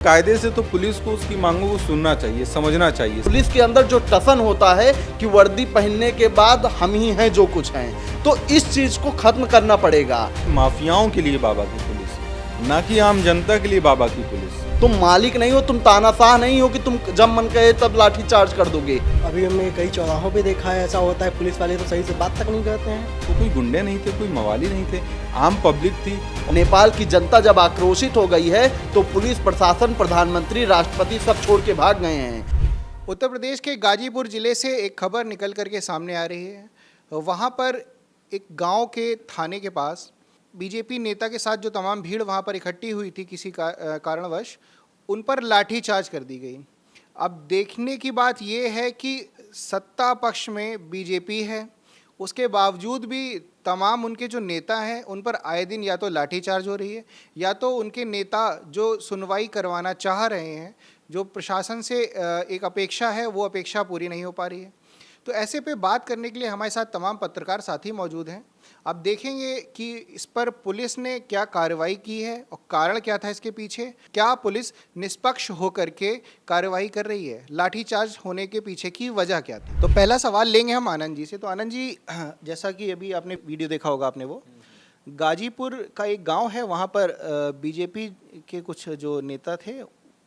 कायदे से तो पुलिस को उसकी मांगों को सुनना चाहिए, समझना चाहिए। पुलिस के अंदर जो टसन होता है कि वर्दी पहनने के बाद हम ही हैं जो कुछ हैं, तो इस चीज को खत्म करना पड़ेगा। माफियाओं के लिए बाबा की पुलिस, ना कि आम जनता के लिए बाबा की पुलिस। तुम मालिक नहीं हो, तुम तानाशाह नहीं हो कि तुम जब मन कहे तब लाठी चार्ज कर दोगे। अभी हमने कई चौराहों पे देखा है ऐसा होता है, पुलिस वाले तो सही से बात तक नहीं करते हैं। तो कोई गुंडे नहीं थे, कोई मवाली नहीं थे, आम पब्लिक थी। नेपाल की जनता जब आक्रोशित हो गई है तो पुलिस प्रशासन, प्रधानमंत्री, राष्ट्रपति सब छोड़ के भाग गए हैं। उत्तर प्रदेश के गाजीपुर ज़िले से एक खबर निकल करके सामने आ रही है। वहाँ पर एक गांव के थाने के पास बीजेपी नेता के साथ जो तमाम भीड़ वहाँ पर इकट्ठी हुई थी किसी कारणवश, उन पर लाठी चार्ज कर दी गई। अब देखने की बात यह है कि सत्ता पक्ष में बीजेपी है, उसके बावजूद भी तमाम उनके जो नेता हैं उन पर आए दिन या तो लाठी चार्ज हो रही है, या तो उनके नेता जो सुनवाई करवाना चाह रहे हैं, जो प्रशासन से एक अपेक्षा है, वो अपेक्षा पूरी नहीं हो पा रही है। तो ऐसे पे बात करने के लिए हमारे साथ तमाम पत्रकार साथी मौजूद हैं। अब देखेंगे कि इस पर पुलिस ने क्या कार्रवाई की है और कारण क्या था इसके पीछे, क्या पुलिस निष्पक्ष होकर के कार्रवाई कर रही है, लाठीचार्ज होने के पीछे की वजह क्या थी। तो पहला सवाल लेंगे हम आनंद जी से। तो आनंद जी, जैसा कि अभी आपने वीडियो देखा होगा, आपने वो गाजीपुर का एक गांव है, वहाँ पर बीजेपी के कुछ जो नेता थे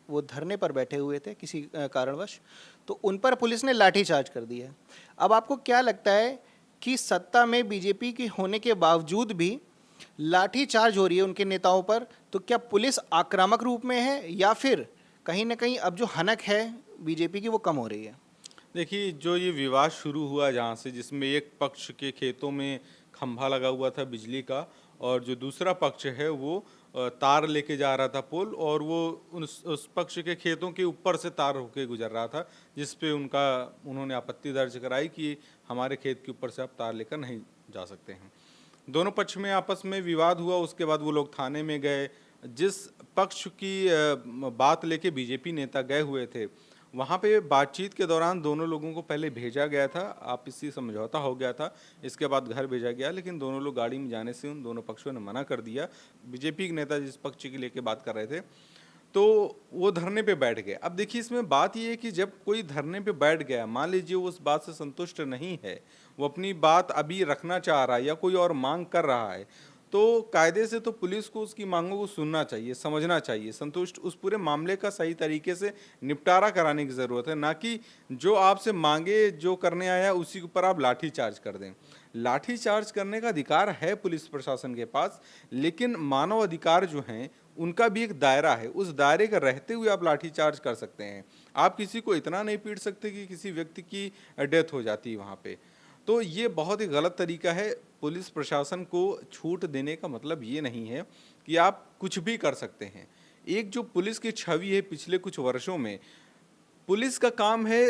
वो धरने पर बैठे हुए थे किसी कारणवश, तो उन पर पुलिस ने लाठीचार्ज कर दिया है। अब आपको क्या लगता है कि सत्ता में बीजेपी की होने के बावजूद भी लाठीचार्ज हो रही है उनके नेताओं पर, तो क्या पुलिस आक्रामक रूप में है या फिर कहीं ना कहीं अब जो हनक है बीजेपी की वो कम हो रही है? देखिए, जो ये विवाद शुरू हुआ जहाँ से, जिसमें एक पक्ष के खेतों में खंभा लगा हुआ था बिजली का, और जो दूसरा पक्ष है वो तार लेके जा रहा था पोल, और वो उस पक्ष के खेतों के ऊपर से तार होके गुजर रहा था, जिस पे उन्होंने आपत्ति दर्ज कराई कि हमारे खेत के ऊपर से आप तार लेकर नहीं जा सकते हैं। दोनों पक्ष में आपस में विवाद हुआ। उसके बाद वो लोग थाने में गए। जिस पक्ष की बात लेके बीजेपी नेता गए हुए थे, वहाँ पे बातचीत के दौरान दोनों लोगों को पहले भेजा गया था, आपसी समझौता हो गया था, इसके बाद घर भेजा गया, लेकिन दोनों लोग गाड़ी में जाने से उन दोनों पक्षों ने मना कर दिया। बीजेपी के नेता जिस पक्ष की लेके बात कर रहे थे, तो वो धरने पे बैठ गए। अब देखिए, इसमें बात ये है कि जब कोई धरने पे बैठ गया, मान लीजिए वो उस बात से संतुष्ट नहीं है, वो अपनी बात अभी रखना चाह रहा है या कोई और मांग कर रहा है, तो कायदे से तो पुलिस को उसकी मांगों को सुनना चाहिए, समझना चाहिए, संतुष्ट उस पूरे मामले का सही तरीके से निपटारा कराने की ज़रूरत है, ना कि जो आपसे मांगे, जो करने आया उसी के ऊपर आप लाठी चार्ज कर दें। लाठी चार्ज करने का अधिकार है पुलिस प्रशासन के पास, लेकिन मानव अधिकार जो हैं उनका भी एक दायरा है। उस दायरे का रहते हुए आप लाठी चार्ज कर सकते हैं। आप किसी को इतना नहीं पीट सकते कि किसी व्यक्ति की डेथ हो जाती है वहाँ पे। तो ये बहुत ही गलत तरीका है। पुलिस प्रशासन को छूट देने का मतलब ये नहीं है कि आप कुछ भी कर सकते हैं। एक जो पुलिस की छवि है पिछले कुछ वर्षों में, पुलिस का काम है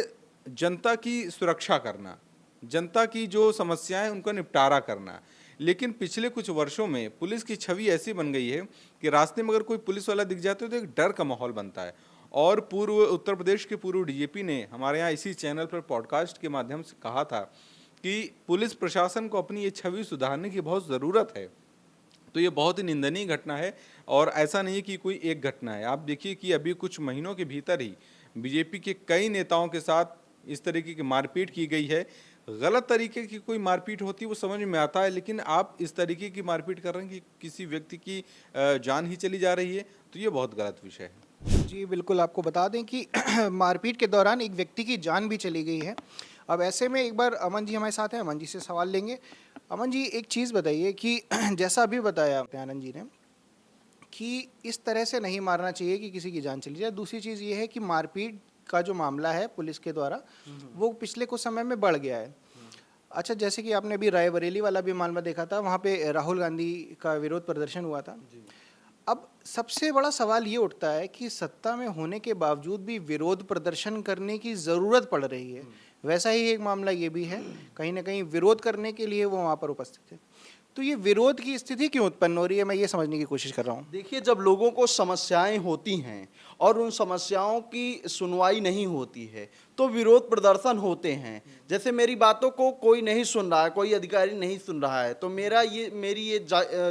जनता की सुरक्षा करना, जनता की जो समस्याएं उनका निपटारा करना। लेकिन पिछले कुछ वर्षों में पुलिस की छवि ऐसी बन गई है कि रास्ते में अगर कोई पुलिस वाला दिख जाता है तो एक डर का माहौल बनता है। और उत्तर प्रदेश के पूर्व डीजीपी ने हमारे यहाँ इसी चैनल पर पॉडकास्ट के माध्यम से कहा था कि पुलिस प्रशासन को अपनी ये छवि सुधारने की बहुत ज़रूरत है। तो ये बहुत ही निंदनीय घटना है, और ऐसा नहीं है कि कोई एक घटना है। आप देखिए कि अभी कुछ महीनों के भीतर ही बीजेपी के कई नेताओं के साथ इस तरीके की मारपीट की गई है। गलत तरीके की कोई मारपीट होती है वो समझ में आता है, लेकिन आप इस तरीके की मारपीट कर रहे हैं कि किसी व्यक्ति की जान ही चली जा रही है, तो ये बहुत गलत विषय है। जी बिल्कुल, आपको बता दें कि मारपीट के दौरान एक व्यक्ति की जान भी चली गई है। अब ऐसे में एक बार अमन जी हमारे साथ हैं, अमन जी से सवाल लेंगे। अमन जी, एक चीज़ बताइए कि जैसा अभी बताया आनंद जी ने कि इस तरह से नहीं मारना चाहिए कि किसी की जान चली जाए। दूसरी चीज़ ये है कि मारपीट का जो मामला है पुलिस के द्वारा, वो पिछले कुछ समय में बढ़ गया है। अच्छा, जैसे कि आपने अभी रायबरेली वाला भी मामला देखा था, वहाँ पे राहुल गांधी का विरोध प्रदर्शन हुआ था। अब सबसे बड़ा सवाल ये उठता है कि सत्ता में होने के बावजूद भी विरोध प्रदर्शन करने की ज़रूरत पड़ रही है। वैसा ही एक मामला ये भी है, कहीं ना कहीं विरोध करने के लिए वो वहाँ पर उपस्थित है। तो ये विरोध की स्थिति क्यों उत्पन्न हो रही है, मैं ये समझने की कोशिश कर रहा हूँ। देखिए, जब लोगों को समस्याएं होती हैं और उन समस्याओं की सुनवाई नहीं होती है तो विरोध प्रदर्शन होते हैं। जैसे मेरी बातों को कोई नहीं सुन रहा है, कोई अधिकारी नहीं सुन रहा है, तो मेरी ये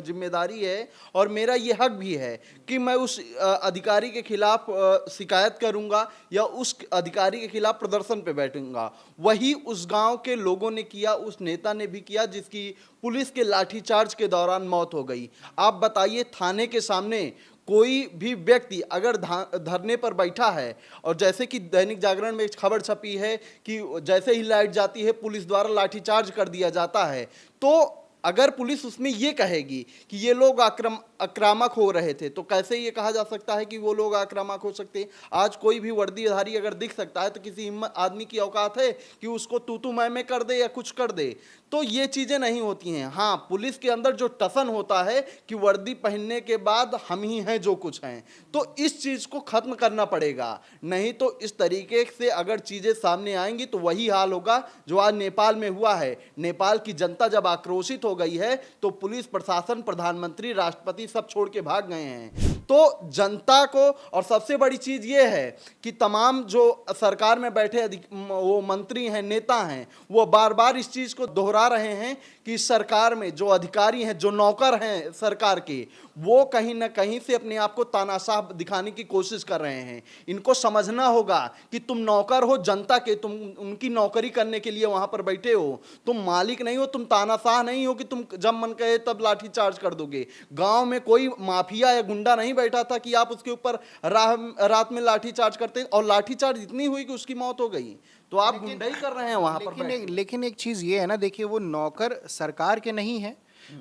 जिम्मेदारी है और मेरा ये हक भी है कि मैं उस अधिकारी के खिलाफ शिकायत करूंगा या उस अधिकारी के खिलाफ प्रदर्शन पे बैठूंगा। वही उस गांव के लोगों ने किया, उस नेता ने भी किया जिसकी पुलिस के लाठीचार्ज के दौरान मौत हो गई। आप बताइए, थाने के सामने कोई भी व्यक्ति अगर धरने पर बैठा है और जैसे कि दैनिक जागरण में एक खबर छपी है कि जैसे ही लाइट जाती है पुलिस द्वारा लाठीचार्ज कर दिया जाता है, तो अगर पुलिस उसमें ये कहेगी कि ये लोग आक्रामक हो रहे थे, तो कैसे ये कहा जा सकता है कि वो लोग आक्रामक हो सकते हैं? आज कोई भी वर्दीधारी अगर दिख सकता है तो किसी आदमी की औकात है कि उसको तू मैं कर दे या कुछ कर दे? तो ये चीज़ें नहीं होती हैं। हाँ, पुलिस के अंदर जो टसन होता है कि वर्दी पहनने के बाद हम ही हैं जो कुछ हैं, तो इस चीज़ को ख़त्म करना पड़ेगा। नहीं तो इस तरीके से अगर चीज़ें सामने आएंगी तो वही हाल होगा जो आज नेपाल में हुआ है। नेपाल की जनता जब आक्रोशित हो गई है तो पुलिस प्रशासन, प्रधानमंत्री, राष्ट्रपति सब छोड़ के भाग गए हैं। तो जनता को, और सबसे बड़ी चीज़ ये है कि तमाम जो सरकार में बैठे वो मंत्री हैं, नेता हैं, वो बार बार इस चीज़ को दोहरा रहे हैं कि सरकार में जो अधिकारी हैं, जो नौकर हैं सरकार के, वो कहीं ना कहीं से अपने आप को तानाशाह दिखाने की कोशिश कर रहे हैं। इनको समझना होगा कि तुम नौकर हो जनता के, तुम उनकी नौकरी करने के लिए वहां पर बैठे हो, तुम मालिक नहीं हो, तुम तानाशाह नहीं हो कि तुम जब मन कहे तब लाठी चार्ज कर दोगे। गांव में कोई माफिया या गुंडा नहीं बैठा था कि आप उसके ऊपर रात में लाठी चार्ज करते, और लाठी चार्ज इतनी हुई कि उसकी मौत हो गई। तो आप गुंडा ही कर रहे हैं वहां पर। लेकिन एक चीज ये है ना, देखिए वो नौकर सरकार के नहीं है,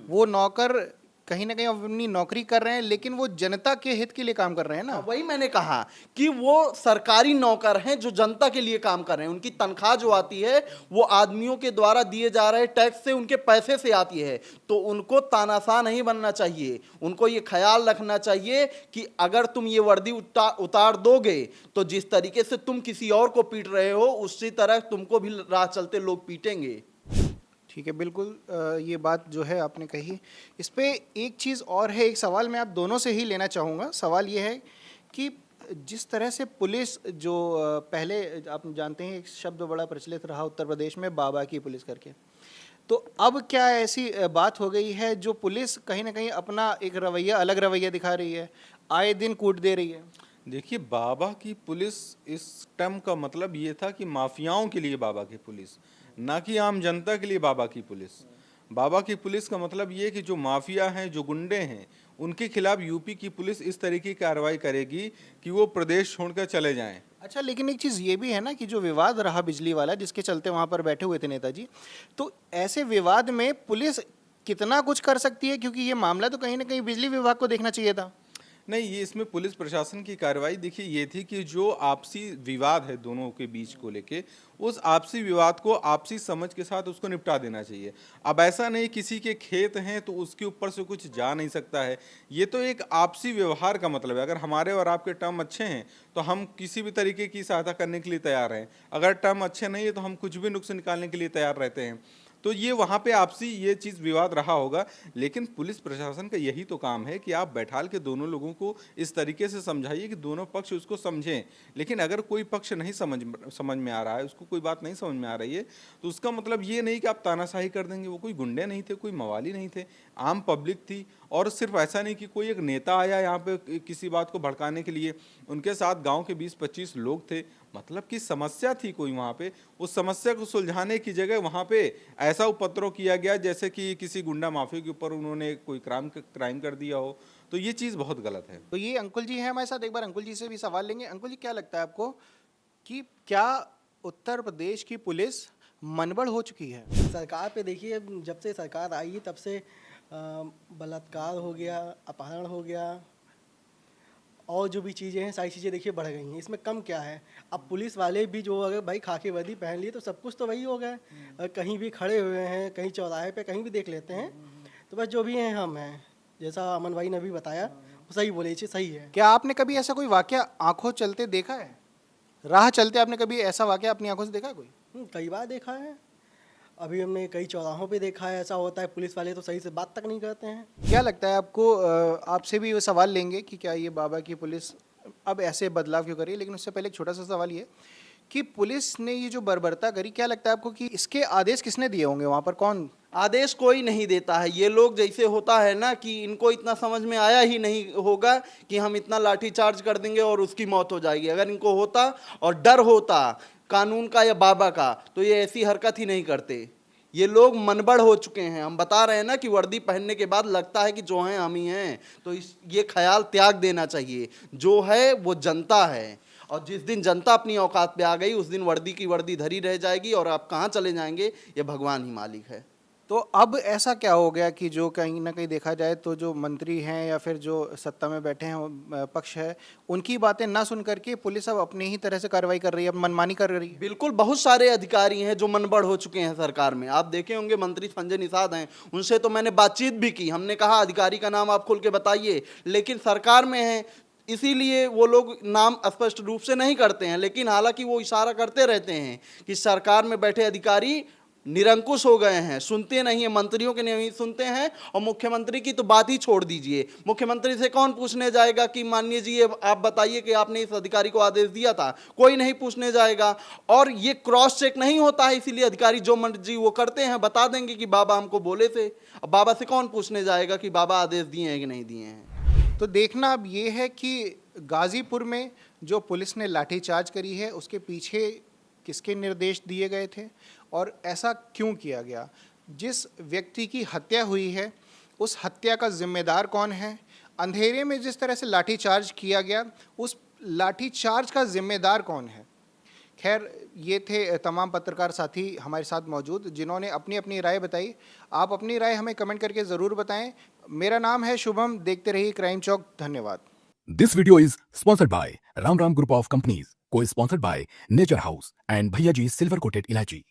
वो नौकर कहीं ना कहीं अपनी नौकरी कर रहे हैं, लेकिन वो जनता के हित के लिए काम कर रहे हैं ना। वही मैंने कहा कि वो सरकारी नौकर हैं जो जनता के लिए काम कर रहे हैं। उनकी तनख्वाह जो आती है वो आदमियों के द्वारा दिए जा रहे टैक्स से, उनके पैसे से आती है। तो उनको तानाशाह नहीं बनना चाहिए। उनको ये ख्याल रखना चाहिए कि अगर तुम ये वर्दी उतार दोगे तो जिस तरीके से तुम किसी और को पीट रहे हो उसी तरह तुमको भी राह चलते लोग पीटेंगे। ठीक है, बिल्कुल ये बात जो है आपने कही। इस पे एक चीज़ और है, एक सवाल मैं आप दोनों से ही लेना चाहूँगा। सवाल ये है कि जिस तरह से पुलिस जो पहले आप जानते हैं एक शब्द बड़ा प्रचलित रहा उत्तर प्रदेश में, बाबा की पुलिस करके, तो अब क्या ऐसी बात हो गई है जो पुलिस कहीं ना कहीं अपना एक रवैया, अलग रवैया दिखा रही है, आए दिन कूट दे रही है? देखिए, बाबा की पुलिस, इस टर्म का मतलब ये था कि माफियाओं के लिए बाबा की पुलिस, ना कि आम जनता के लिए बाबा की पुलिस। बाबा की पुलिस का मतलब ये कि जो माफिया हैं, जो गुंडे हैं, उनके खिलाफ यूपी की पुलिस इस तरीके की कार्रवाई करेगी कि वो प्रदेश छोड़कर चले जाएं। अच्छा, लेकिन एक चीज़ ये भी है ना कि जो विवाद रहा बिजली वाला, जिसके चलते वहाँ पर बैठे हुए थे नेताजी, तो ऐसे विवाद में पुलिस कितना कुछ कर सकती है? क्योंकि ये मामला तो कहीं ना कहीं बिजली विभाग को देखना चाहिए था। नहीं, ये इसमें पुलिस प्रशासन की कार्रवाई देखिए ये थी कि जो आपसी विवाद है दोनों के बीच को लेके, उस आपसी विवाद को आपसी समझ के साथ उसको निपटा देना चाहिए। अब ऐसा नहीं किसी के खेत हैं तो उसके ऊपर से कुछ जा नहीं सकता है। ये तो एक आपसी व्यवहार का मतलब है। अगर हमारे और आपके टर्म अच्छे हैं तो हम किसी भी तरीके की सहायता करने के लिए तैयार हैं। अगर टर्म अच्छे नहीं है तो हम कुछ भी नुक्स निकालने के लिए तैयार रहते हैं। तो ये वहाँ पे आपसी ये चीज़ विवाद रहा होगा, लेकिन पुलिस प्रशासन का यही तो काम है कि आप बैठाल के दोनों लोगों को इस तरीके से समझाइए कि दोनों पक्ष उसको समझें। लेकिन अगर कोई पक्ष नहीं समझ में आ रहा है, उसको कोई बात नहीं समझ में आ रही है, तो उसका मतलब ये नहीं कि आप तानाशाही कर देंगे। वो कोई गुंडे नहीं थे, कोई मवाली नहीं थे, आम पब्लिक थी। और सिर्फ ऐसा नहीं कि कोई एक नेता आया यहाँ पे किसी बात को भड़काने के लिए, उनके साथ गाँव के 20-25 लोग थे। मतलब कि समस्या थी कोई वहाँ पे, उस समस्या को सुलझाने की जगह वहाँ पे ऐसा उपद्रव किया गया जैसे कि किसी गुंडा माफिया के ऊपर उन्होंने कोई क्राइम कर दिया हो। तो ये चीज़ बहुत गलत है। तो ये अंकुल जी हैं हमारे साथ, एक बार अंकुल जी से भी सवाल लेंगे। अंकुल जी, क्या लगता है आपको कि क्या उत्तर प्रदेश की पुलिस मनबड़ हो चुकी है? सरकार पे देखिए, जब से सरकार आई है तब से बलात्कार हो गया, अपहरण हो गया, और जो भी चीज़ें हैं सारी चीज़ें देखिए बढ़ गई हैं। इसमें कम क्या है? अब पुलिस वाले भी जो अगर भाई खाकी वर्दी पहन लिए तो सब कुछ तो वही हो गया। कहीं भी खड़े हुए हैं, कहीं चौराहे पे कहीं भी देख लेते हैं, तो बस जो भी हैं हम हैं। जैसा अमन भाई ने भी बताया वो सही बोले, ये सही है। क्या आपने कभी ऐसा कोई वाकया आंखों चलते देखा है? राह चलते आपने कभी ऐसा वाकया अपनी आंखों से देखा कोई? कई बार देखा है। अभी हमने कई चौराहों पे देखा है ऐसा होता है, पुलिस वाले तो सही से बात तक नहीं करते हैं। क्या लगता है आपको, आपसे भी वो सवाल लेंगे कि क्या ये बाबा की पुलिस अब ऐसे बदलाव क्यों करी है, लेकिन उससे पहले एक छोटा सा सवाल ये कि पुलिस ने ये जो बर्बरता करी, क्या लगता है आपको कि इसके आदेश किसने दिए होंगे, वहाँ पर कौन? आदेश कोई नहीं देता है। ये लोग जैसे होता है ना कि इनको इतना समझ में आया ही नहीं होगा कि हम इतना लाठी चार्ज कर देंगे और उसकी मौत हो जाएगी। अगर इनको होता और डर होता कानून का या बाबा का तो ये ऐसी हरकत ही नहीं करते। ये लोग मनबड़ हो चुके हैं। हम बता रहे हैं ना कि वर्दी पहनने के बाद लगता है कि जो हैं हम ही हैं। तो ये ख्याल त्याग देना चाहिए। जो है वो जनता है, और जिस दिन जनता अपनी औकात पे आ गई उस दिन वर्दी की वर्दी धरी रह जाएगी, और आप कहाँ चले जाएंगे ये भगवान ही मालिक है। तो अब ऐसा क्या हो गया कि जो कहीं ना कहीं देखा जाए तो जो मंत्री हैं या फिर जो सत्ता में बैठे हैं पक्ष है, उनकी बातें ना सुन करके पुलिस अब अपनी ही तरह से कार्रवाई कर रही है, मनमानी कर रही है? बिल्कुल, बहुत सारे अधिकारी हैं जो मनबड़ हो चुके हैं सरकार में। आप देखे होंगे मंत्री संजय निषाद हैं, उनसे तो मैंने बातचीत भी की। हमने कहा अधिकारी का नाम आप खुल के बताइए, लेकिन सरकार में है इसीलिए वो लोग नाम स्पष्ट रूप से नहीं करते हैं। लेकिन हालांकि वो इशारा करते रहते हैं कि सरकार में बैठे अधिकारी निरंकुश हो गए हैं, सुनते नहीं है, मंत्रियों के नहीं सुनते हैं। और मुख्यमंत्री की तो बात ही छोड़ दीजिए। मुख्यमंत्री से कौन पूछने जाएगा कि माननीय जी आप बताइए कि आपने इस अधिकारी को आदेश दिया था? कोई नहीं पूछने जाएगा। और ये क्रॉस चेक नहीं होता है, इसीलिए अधिकारी जो मर्जी वो करते हैं, बता देंगे कि बाबा हमको बोले थे। अब बाबा से कौन पूछने जाएगा कि बाबा आदेश दिए हैं कि नहीं दिए हैं? तो देखना अब ये है कि गाजीपुर में जो पुलिस ने लाठीचार्ज करी है उसके पीछे किसके निर्देश दिए गए थे और ऐसा क्यों किया गया। जिस व्यक्ति की हत्या हुई है उस हत्या का जिम्मेदार कौन है, अंधेरे में जिस तरह से लाठीचार्ज किया गया उस लाठीचार्ज का जिम्मेदार कौन है। खैर, ये थे तमाम पत्रकार साथी हमारे साथ मौजूद जिन्होंने अपनी अपनी राय बताई। आप अपनी राय हमें कमेंट करके ज़रूर बताएं। मेरा नाम है शुभम, देखते रहिए क्राइम चौक। धन्यवाद। This video is sponsored by Ram Ram Group of Companies, co-sponsored by Nature House and Bhaiya Ji Silver Coated Ilachi.